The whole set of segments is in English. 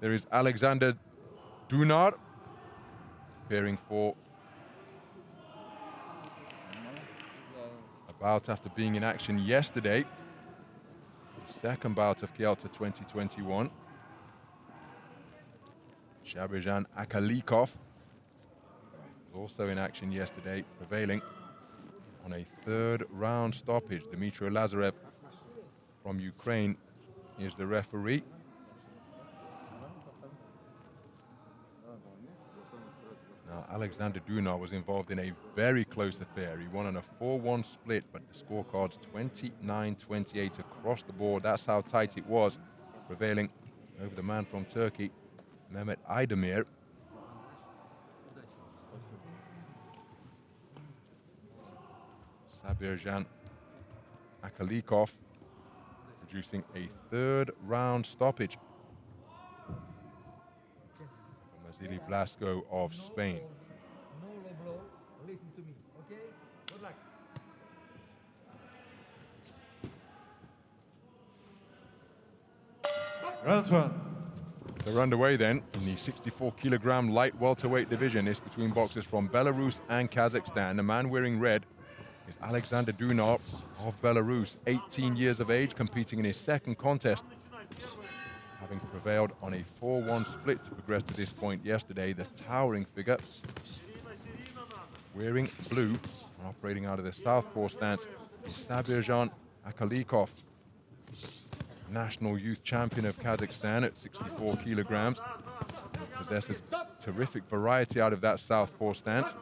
There is Aliaksandr Dounar, preparing for a bout after being in action yesterday. Second bout of Kielce 2021. Sabirzhan Akkalykov was also in action yesterday, prevailing on a third round stoppage. Dmitry Lazarev from Ukraine is the referee. Now, Aliaksandr Dounar was involved in a very close affair. He won on a 4-1 split, but the scorecard's 29-28 across the board. That's how tight it was, prevailing over the man from Turkey, Mehmet Aydemir. Sabirzhan Akkalykov producing a third round stoppage from Vasily Blasco of Spain. No low blow, listen to me, okay? Good luck. Round one. They're underway then in the 64-kilogram light welterweight division. It's between boxers from Belarus and Kazakhstan. The man wearing red is Aliaksandr Dounar of Belarus, 18 years of age, competing in his second contest, having prevailed on a 4-1 split to progress to this point yesterday. The towering figure, wearing blue and operating out of the southpaw stance, is Sabirzhan Akkalykov, national youth champion of Kazakhstan at 64 kilograms. Possesses terrific variety out of that southpaw stance.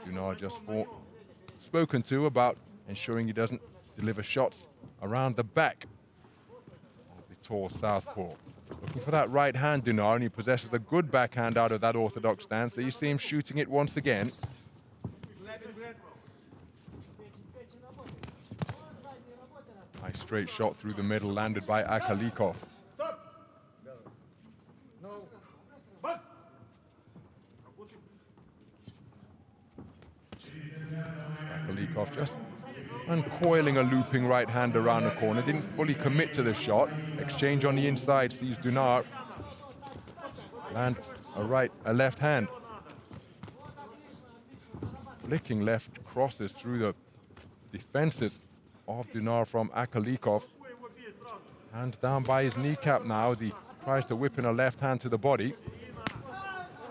Dounar just spoken to about ensuring he doesn't deliver shots around the back of the tall southpaw. Looking for that right hand, Dounar, and he possesses a good backhand out of that orthodox stance. So you see him shooting it once again. Nice straight shot through the middle, landed by Akkalykov. Akkalykov just uncoiling a looping right hand around the corner. Didn't fully commit to the shot. Exchange on the inside sees Dounar land a left hand. Flicking left crosses through the defenses of Dounar from Akkalykov. Hand down by his kneecap now as he tries to whip in a left hand to the body.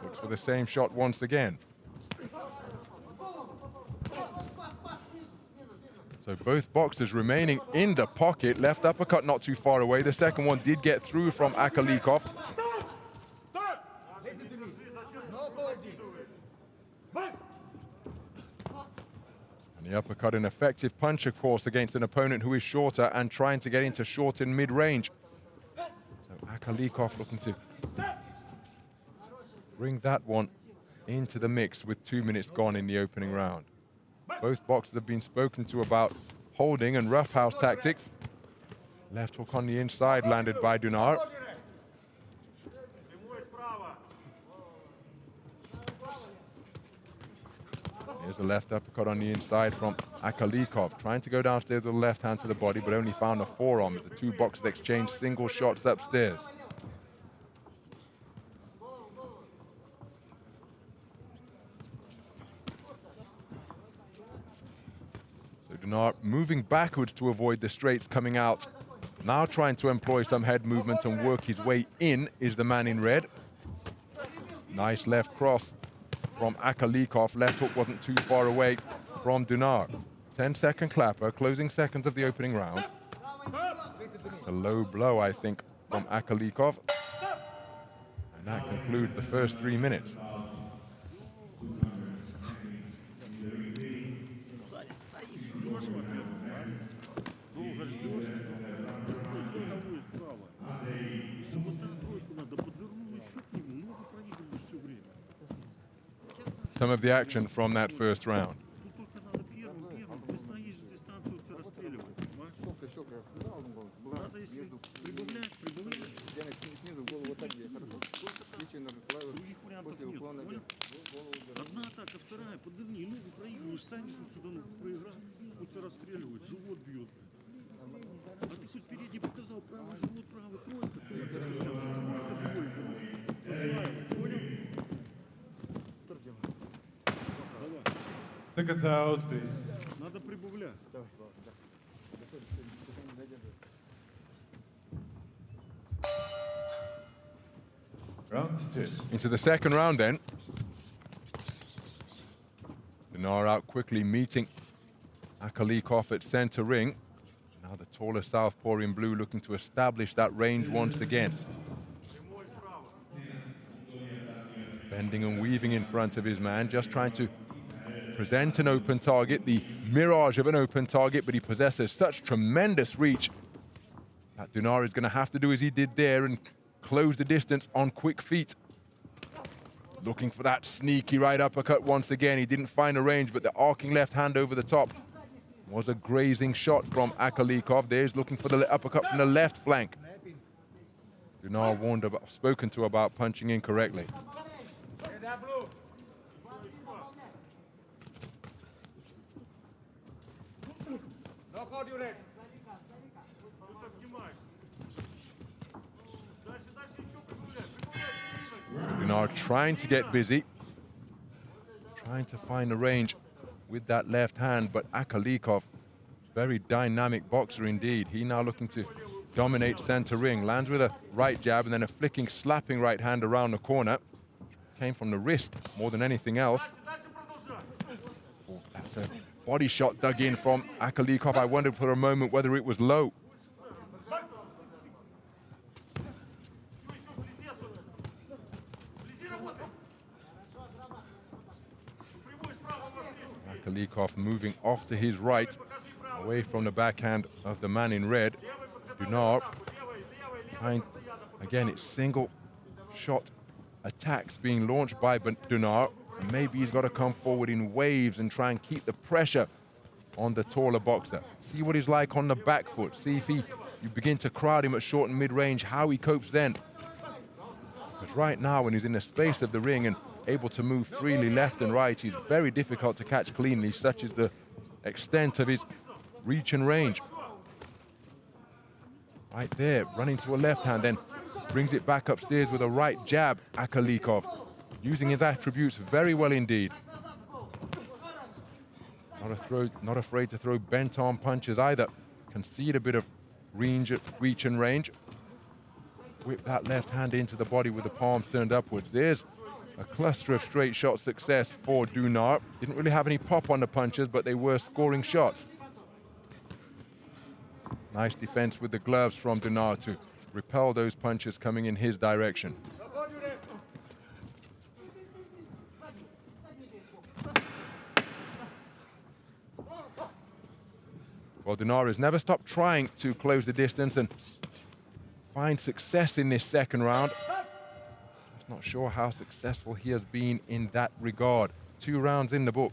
Looks for the same shot once again. So both boxers remaining in the pocket. Left uppercut not too far away. The second one did get through from Akkalykov. And the uppercut, an effective punch, of course, against an opponent who is shorter and trying to get into short and mid-range. So Akkalykov looking to bring that one into the mix with 2 minutes gone in the opening round. Both boxers have been spoken to about holding and roughhouse tactics. Left hook on the inside landed by Dounar. Here's a left uppercut on the inside from Akkalykov. Trying to go downstairs with the left hand to the body, but only found a forearm as the two boxers exchange single shots upstairs. So Dounar moving backwards to avoid the straights coming out. Now trying to employ some head movement and work his way in is the man in red. Nice left cross from Akkalykov. Left hook wasn't too far away from Dounar. 10-second clapper, closing seconds of the opening round. It's a low blow, I think, from Akkalykov. And that concludes the first 3 minutes. Some of the action from that first round. Одна атака, вторая, подверни ногу, проигрываешь, станешь вот сюда, проиграл, вот расстреливает, живот бьет. А ты хоть передний показал, правый живот, правый крой, Seconds out, please. Надо прибавлять. Round 2. Into the second round then. Dounar out quickly, meeting Akkalykov at center ring. Now the taller southpaw in blue looking to establish that range once again. Bending and weaving in front of his man, just trying to present an open target, the mirage of an open target, but he possesses such tremendous reach that Dounar is going to have to do as he did there and close the distance on quick feet. Looking for that sneaky right uppercut once again. He didn't find a range, but the arcing left hand over the top was a grazing shot from Akkalykov. There's looking for the uppercut from the left flank. Dounar warned about, spoken to about punching in correctly. Dounar trying to get busy, trying to find a range with that left hand, but Akkalykov, very dynamic boxer indeed. He now looking to dominate center ring, lands with a right jab and then a flicking, slapping right hand around the corner. Came from the wrist more than anything else. Oh, that's a body shot dug in from Akkalykov. I wondered for a moment whether it was low. Akkalykov moving off to his right, away from the backhand of the man in red. Dounar, again, it's single shot attacks being launched by Dounar. And maybe he's got to come forward in waves and try and keep the pressure on the taller boxer. See what he's like on the back foot. See if you begin to crowd him at short and mid-range, how he copes then. But right now, when he's in the space of the ring and able to move freely left and right, he's very difficult to catch cleanly, such is the extent of his reach and range. Right there, running to a left hand, then brings it back upstairs with a right jab, Akkalykov, using his attributes very well indeed. Not afraid to throw bent arm punches either. Concede a bit of reach and range. Whip that left hand into the body with the palms turned upwards. There's a cluster of straight shot success for Dounar. Didn't really have any pop on the punches, but they were scoring shots. Nice defense with the gloves from Dounar to repel those punches coming in his direction. Well, Dounar has never stopped trying to close the distance and find success in this second round. Just not sure how successful he has been in that regard. 2 rounds in the book.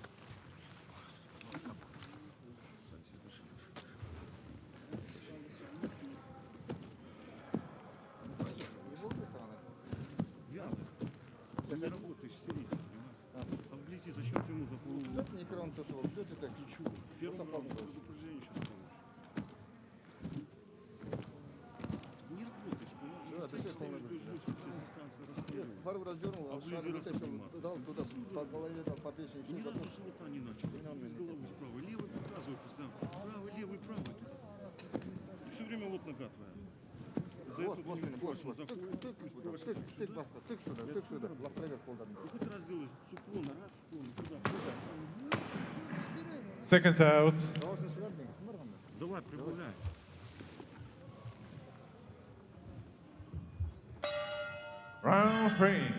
Не работаешь в середине, понимаешь? А вблизи за счет ему за полу. Первый раунд предупреждение сейчас получишь. Не работаешь, понимаешь? Стоишь, ждешь, чтобы все дистанции расстреливать. А вблизи раз ни разу с живота не начал. С головы справа. Левый показывай постоянно. Правый, левый, правый. И все время вот нога твоя. За это ты успешно заходишь, Тык сюда, лав проверь полдарный. Ты хоть раз делаешь с уклона, раз, уклон, туда. Seconds out. Давай, прибавляй. Round 3.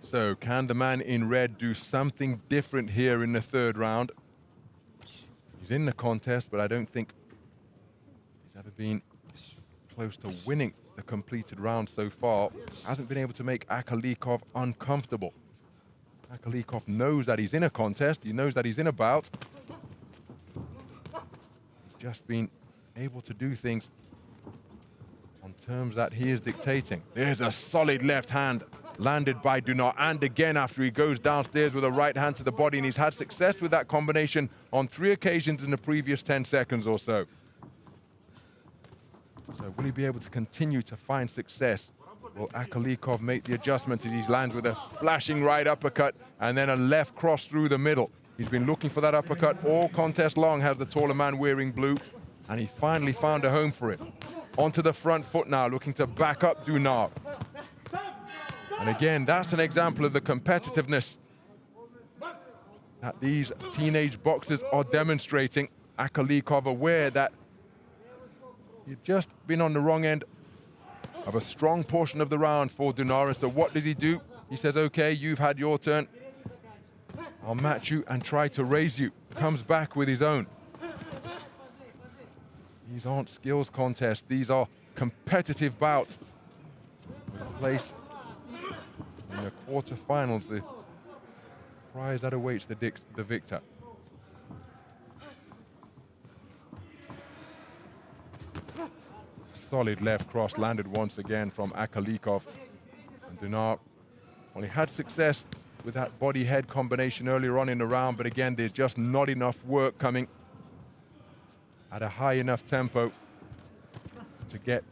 So can the man in red do something different here in the third round? He's in the contest, but I don't think he's ever been close to winning the completed round so far. Hasn't been able to make Akkalykov uncomfortable. Akkalykov knows that he's in a contest. He knows that he's in a bout. He's just been able to do things on terms that he is dictating. There's a solid left hand landed by Dounar, and again after he goes downstairs with a right hand to the body, and he's had success with that combination on 3 occasions in the previous 10 seconds or so. So will he be able to continue to find success? Will Akkalykov make the adjustment as he lands with a flashing right uppercut and then a left cross through the middle? He's been looking for that uppercut all contest long, has the taller man wearing blue, and he finally found a home for it. Onto the front foot now, looking to back up Dounar. And again, that's an example of the competitiveness that these teenage boxers are demonstrating. Akkalykov aware that he'd just been on the wrong end of a strong portion of the round for Dounar. So what does he do? He says, okay, you've had your turn. I'll match you and try to raise you. Comes back with his own. These aren't skills contests. These are competitive bouts. With a place in the quarterfinals, the prize that awaits the victor. Solid left cross landed once again from Akkalykov. And Dounar only had success with that body-head combination earlier on in the round, but again, there's just not enough work coming at a high enough tempo to get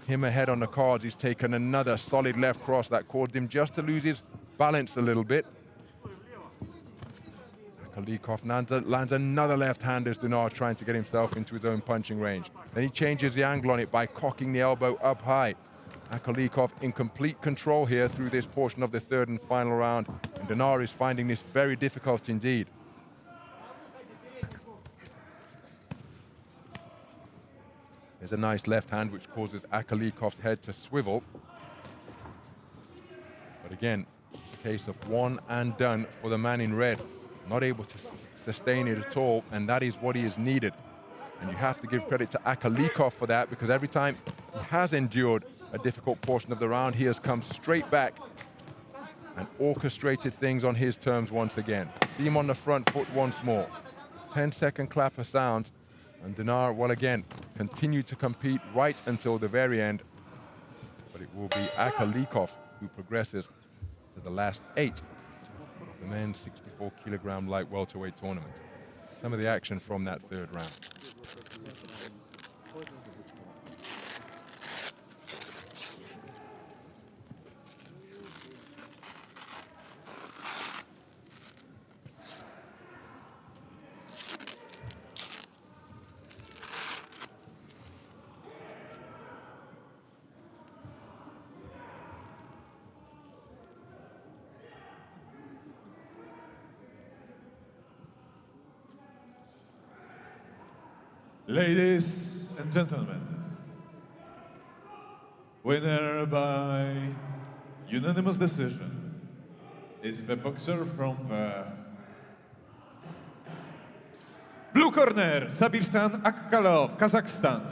him ahead on the cards. He's taken another solid left cross that caused him just to lose his balance a little bit. Akkalykov lands another left hand as Dounar trying to get himself into his own punching range. Then he changes the angle on it by cocking the elbow up high. Akkalykov in complete control here through this portion of the third and final round. And Dounar is finding this very difficult indeed. There's a nice left hand which causes Akkalykov's head to swivel. But again, it's a case of one and done for the man in red. Not able to sustain it at all, and that is what he is needed. And you have to give credit to Akkalykov for that, because every time he has endured a difficult portion of the round, he has come straight back and orchestrated things on his terms once again. See him on the front foot once more. 10-second clapper sounds, and Dounar, well again, continued to compete right until the very end. But it will be Akkalykov who progresses to the last 8 of the men's 64-kilogram light welterweight tournament. Some of the action from that third round. Ladies and gentlemen, winner by unanimous decision is the boxer from the blue corner, Sabirzhan Akkalykov, Kazakhstan.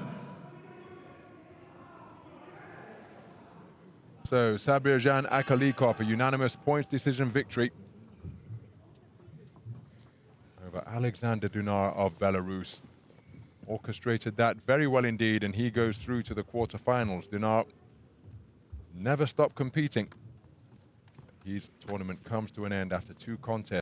So Sabirzhan Akkalykov, a unanimous points decision victory over Aliaksandr Dounar of Belarus. Orchestrated that very well indeed, and he goes through to the quarterfinals. Dounar never stopped competing. His tournament comes to an end after 2 contests.